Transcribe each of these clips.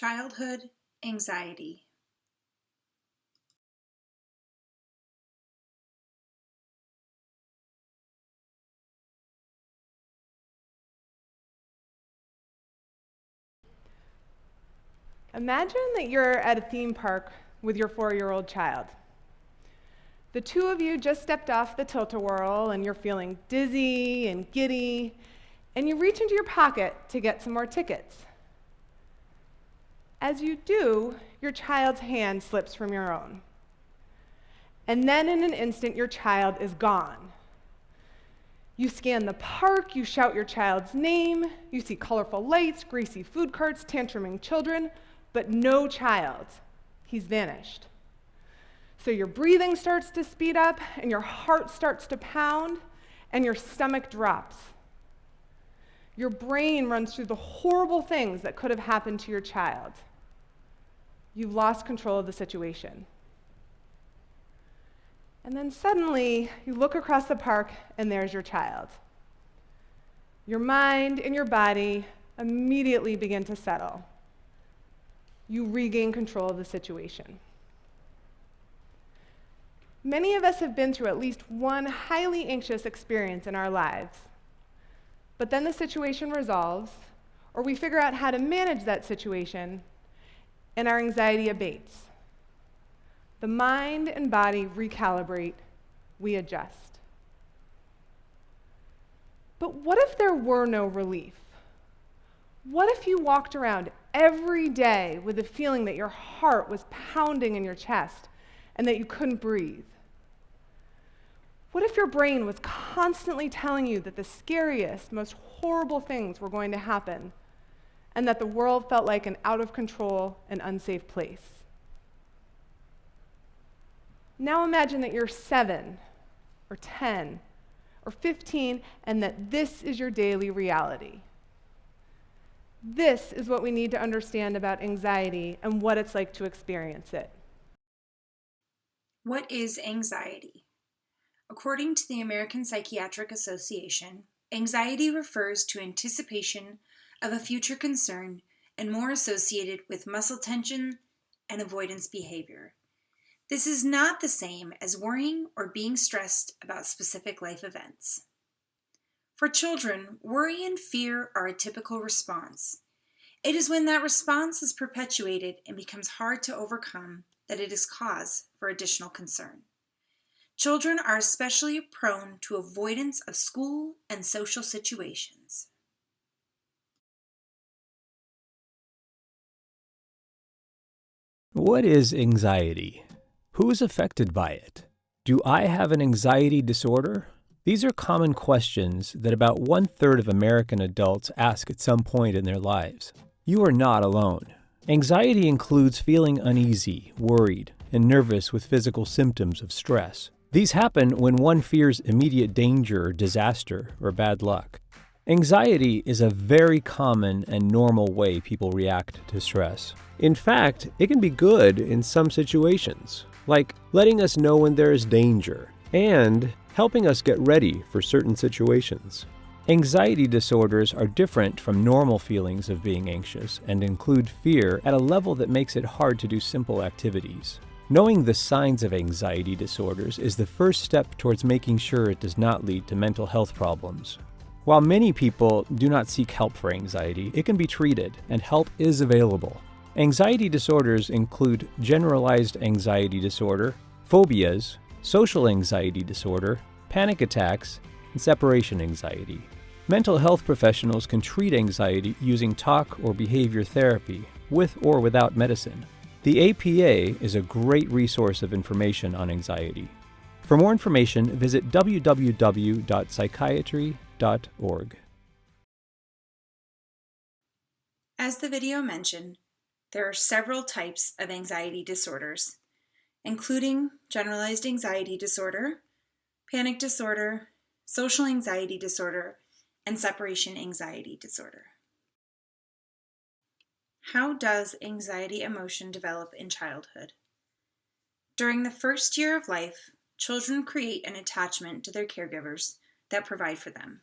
Childhood anxiety. Imagine that you're at a theme park with your 4-year-old child. The two of you just stepped off the tilt-a-whirl and you're feeling dizzy and giddy, and you reach into your pocket to get some more tickets. As you do, your child's hand slips from your own. And then in an instant, your child is gone. You scan the park, you shout your child's name, you see colorful lights, greasy food carts, tantruming children, but no child. He's vanished. So your breathing starts to speed up, and your heart starts to pound, and your stomach drops. Your brain runs through the horrible things that could have happened to your child. You've lost control of the situation. And then suddenly, you look across the park, and there's your child. Your mind and your body immediately begin to settle. You regain control of the situation. Many of us have been through at least one highly anxious experience in our lives. But then the situation resolves, or we figure out how to manage that situation, and our anxiety abates. The mind and body recalibrate, we adjust. But what if there were no relief? What if you walked around every day with the feeling that your heart was pounding in your chest and that you couldn't breathe? What if your brain was constantly telling you that the scariest, most horrible things were going to happen and that the world felt like an out-of-control and unsafe place? Now imagine that you're 7 or 10 or 15 and that this is your daily reality. This is what we need to understand about anxiety and what it's like to experience it. What is anxiety? According to the American Psychiatric Association, anxiety refers to anticipation of a future concern and more associated with muscle tension and avoidance behavior. This is not the same as worrying or being stressed about specific life events. For children, worry and fear are a typical response. It is when that response is perpetuated and becomes hard to overcome that it is cause for additional concern. Children are especially prone to avoidance of school and social situations. What is anxiety? Who is affected by it? Do I have an anxiety disorder? These are common questions that about 1/3 of American adults ask at some point in their lives. You are not alone. Anxiety includes feeling uneasy, worried, and nervous with physical symptoms of stress. These happen when one fears immediate danger or disaster or bad luck. Anxiety is a very common and normal way people react to stress. In fact, it can be good in some situations, like letting us know when there is danger and helping us get ready for certain situations. Anxiety disorders are different from normal feelings of being anxious and include fear at a level that makes it hard to do simple activities. Knowing the signs of anxiety disorders is the first step towards making sure it does not lead to mental health problems. While many people do not seek help for anxiety, it can be treated, and help is available. Anxiety disorders include generalized anxiety disorder, phobias, social anxiety disorder, panic attacks, and separation anxiety. Mental health professionals can treat anxiety using talk or behavior therapy, with or without medicine. The APA is a great resource of information on anxiety. For more information, visit www.psychiatry.org. As the video mentioned, there are several types of anxiety disorders, including generalized anxiety disorder, panic disorder, social anxiety disorder, and separation anxiety disorder. How does anxiety emotion develop in childhood? During the first year of life, children create an attachment to their caregivers that provide for them.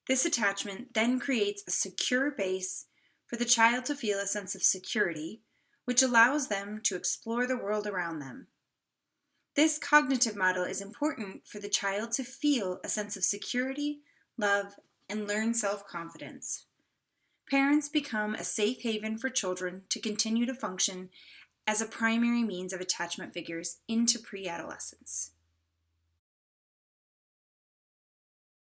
This attachment then creates a secure base for the child to feel a sense of security, which allows them to explore the world around them. This cognitive model is important for the child to feel a sense of security, love, and learn self-confidence. Parents become a safe haven for children to continue to function as a primary means of attachment figures into pre-adolescence.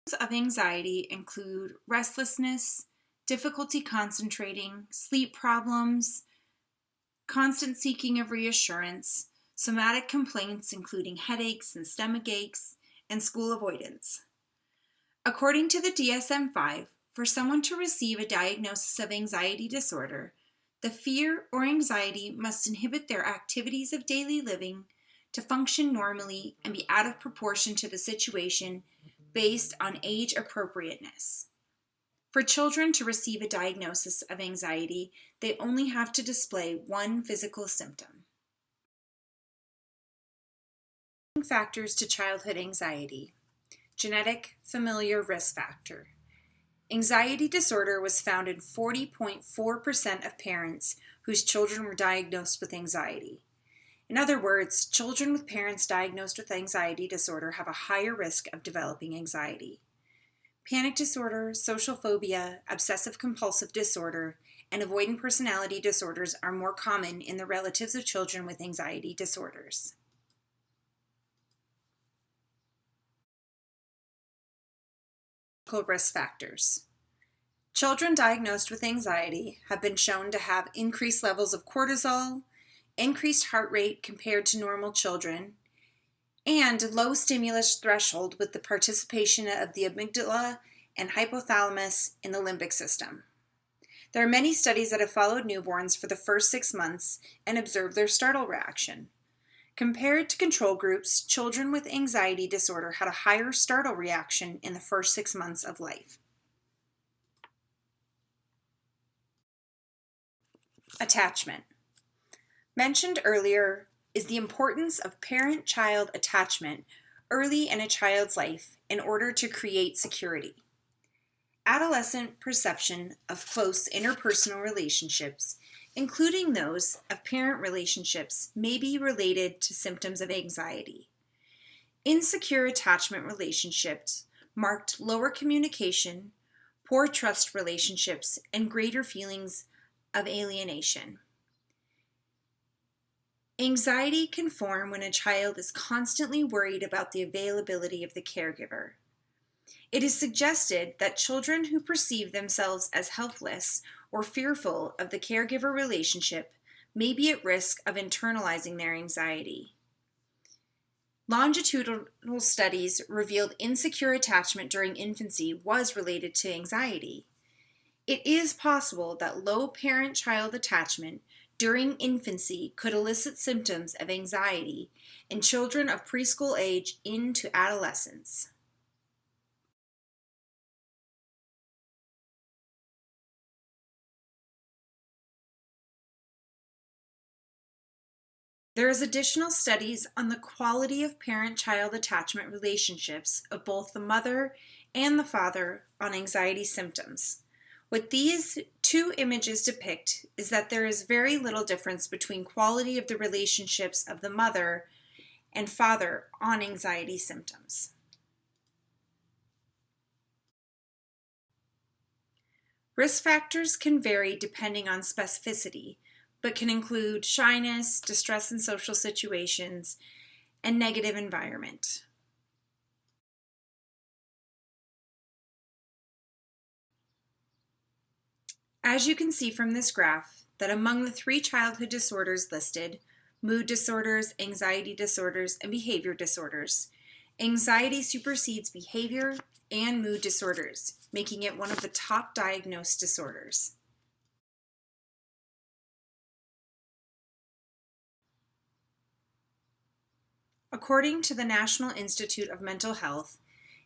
Symptoms of anxiety include restlessness, difficulty concentrating, sleep problems, constant seeking of reassurance, somatic complaints including headaches and stomach aches, and school avoidance. According to the DSM-5, for someone to receive a diagnosis of anxiety disorder, the fear or anxiety must inhibit their activities of daily living to function normally and be out of proportion to the situation based on age appropriateness. For children to receive a diagnosis of anxiety, they only have to display one physical symptom. Factors to childhood anxiety. Genetic, familiar risk factor. Anxiety disorder was found in 40.4% of parents whose children were diagnosed with anxiety. In other words, children with parents diagnosed with anxiety disorder have a higher risk of developing anxiety. Panic disorder, social phobia, obsessive-compulsive disorder, and avoidant personality disorders are more common in the relatives of children with anxiety disorders. Risk factors. Children diagnosed with anxiety have been shown to have increased levels of cortisol, increased heart rate compared to normal children, and low stimulus threshold with the participation of the amygdala and hypothalamus in the limbic system. There are many studies that have followed newborns for the first 6 months and observed their startle reaction. Compared to control groups, children with anxiety disorder had a higher startle reaction in the first 6 months of life. Attachment. Mentioned earlier is the importance of parent-child attachment early in a child's life in order to create security. Adolescent perception of close interpersonal relationships, including those of parent relationships, may be related to symptoms of anxiety. Insecure attachment relationships marked lower communication, poor trust relationships, and greater feelings of alienation. Anxiety can form when a child is constantly worried about the availability of the caregiver. It is suggested that children who perceive themselves as helpless or fearful of the caregiver relationship may be at risk of internalizing their anxiety. Longitudinal studies revealed insecure attachment during infancy was related to anxiety. It is possible that low parent-child attachment during infancy could elicit symptoms of anxiety in children of preschool age into adolescence. There is additional studies on the quality of parent-child attachment relationships of both the mother and the father on anxiety symptoms. What these two images depict is that there is very little difference between quality of the relationships of the mother and father on anxiety symptoms. Risk factors can vary depending on specificity, but can include shyness, distress in social situations, and negative environment. As you can see from this graph, that among the 3 childhood disorders listed, mood disorders, anxiety disorders, and behavior disorders, anxiety supersedes behavior and mood disorders, making it one of the top diagnosed disorders. According to the National Institute of Mental Health,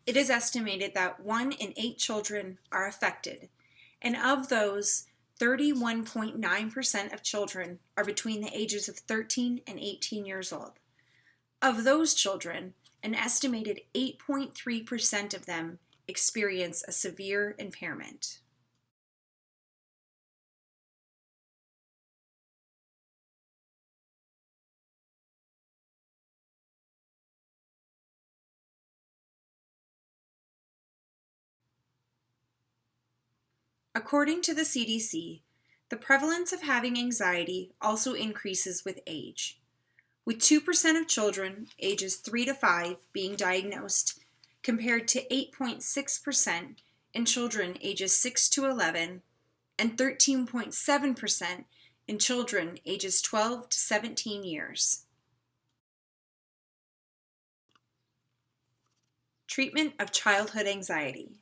it is estimated that 1 in 8 children are affected, and of those, 31.9% of children are between the ages of 13 and 18 years old. Of those children, an estimated 8.3% of them experience a severe impairment. According to the CDC, the prevalence of having anxiety also increases with age, with 2% of children ages 3 to 5 being diagnosed, compared to 8.6% in children ages 6 to 11 and 13.7% in children ages 12 to 17 years. Treatment of childhood anxiety.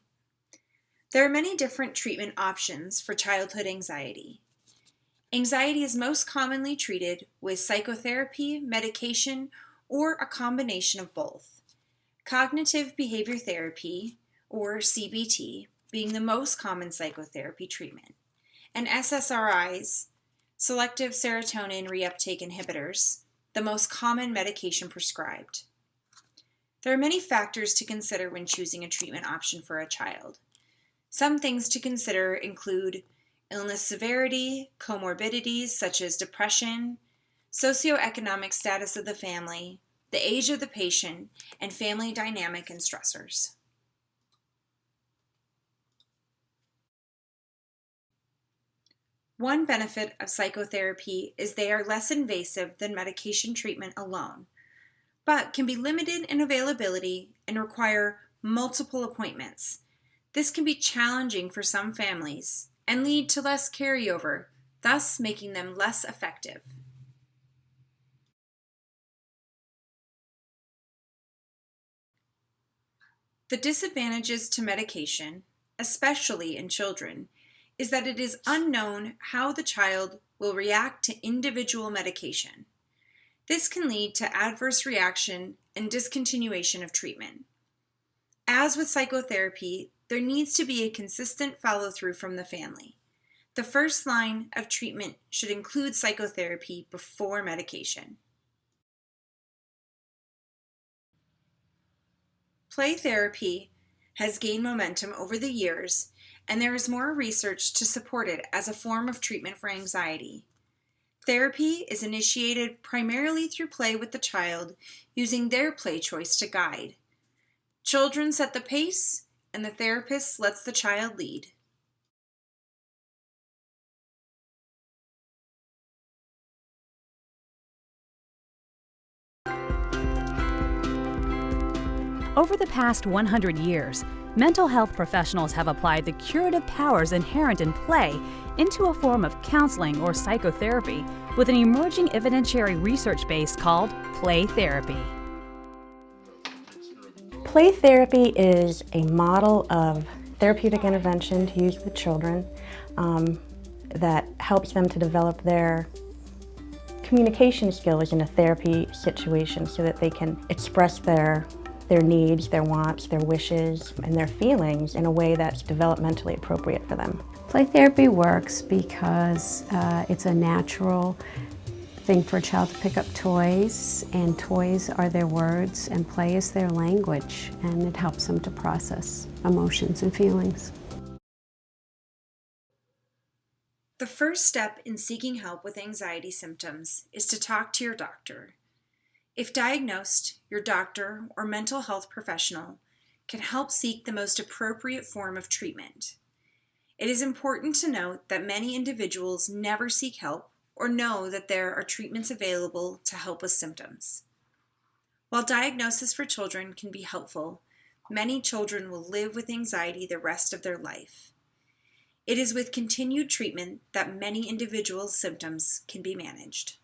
There are many different treatment options for childhood anxiety. Anxiety is most commonly treated with psychotherapy, medication, or a combination of both. Cognitive behavior therapy, or CBT, being the most common psychotherapy treatment, and SSRIs, selective serotonin reuptake inhibitors, the most common medication prescribed. There are many factors to consider when choosing a treatment option for a child. Some things to consider include illness severity, comorbidities such as depression, socioeconomic status of the family, the age of the patient, and family dynamic and stressors. One benefit of psychotherapy is they are less invasive than medication treatment alone, but can be limited in availability and require multiple appointments. This can be challenging for some families and lead to less carryover, thus making them less effective. The disadvantages to medication, especially in children, is that it is unknown how the child will react to individual medication. This can lead to adverse reaction and discontinuation of treatment. As with psychotherapy, there needs to be a consistent follow-through from the family. The first line of treatment should include psychotherapy before medication. Play therapy has gained momentum over the years, and there is more research to support it as a form of treatment for anxiety. Therapy is initiated primarily through play with the child, using their play choice to guide. Children set the pace, and the therapist lets the child lead. Over the past 100 years, mental health professionals have applied the curative powers inherent in play into a form of counseling or psychotherapy with an emerging evidentiary research base called play therapy. Play therapy is a model of therapeutic intervention to use with children that helps them to develop their communication skills in a therapy situation so that they can express their needs, their wants, their wishes, and their feelings in a way that's developmentally appropriate for them. Play therapy works because it's a natural thing for a child to pick up toys, and toys are their words, and play is their language, and it helps them to process emotions and feelings. The first step in seeking help with anxiety symptoms is to talk to your doctor. If diagnosed, your doctor or mental health professional can help seek the most appropriate form of treatment. It is important to note that many individuals never seek help or know that there are treatments available to help with symptoms. While diagnosis for children can be helpful, many children will live with anxiety the rest of their life. It is with continued treatment that many individuals' symptoms can be managed.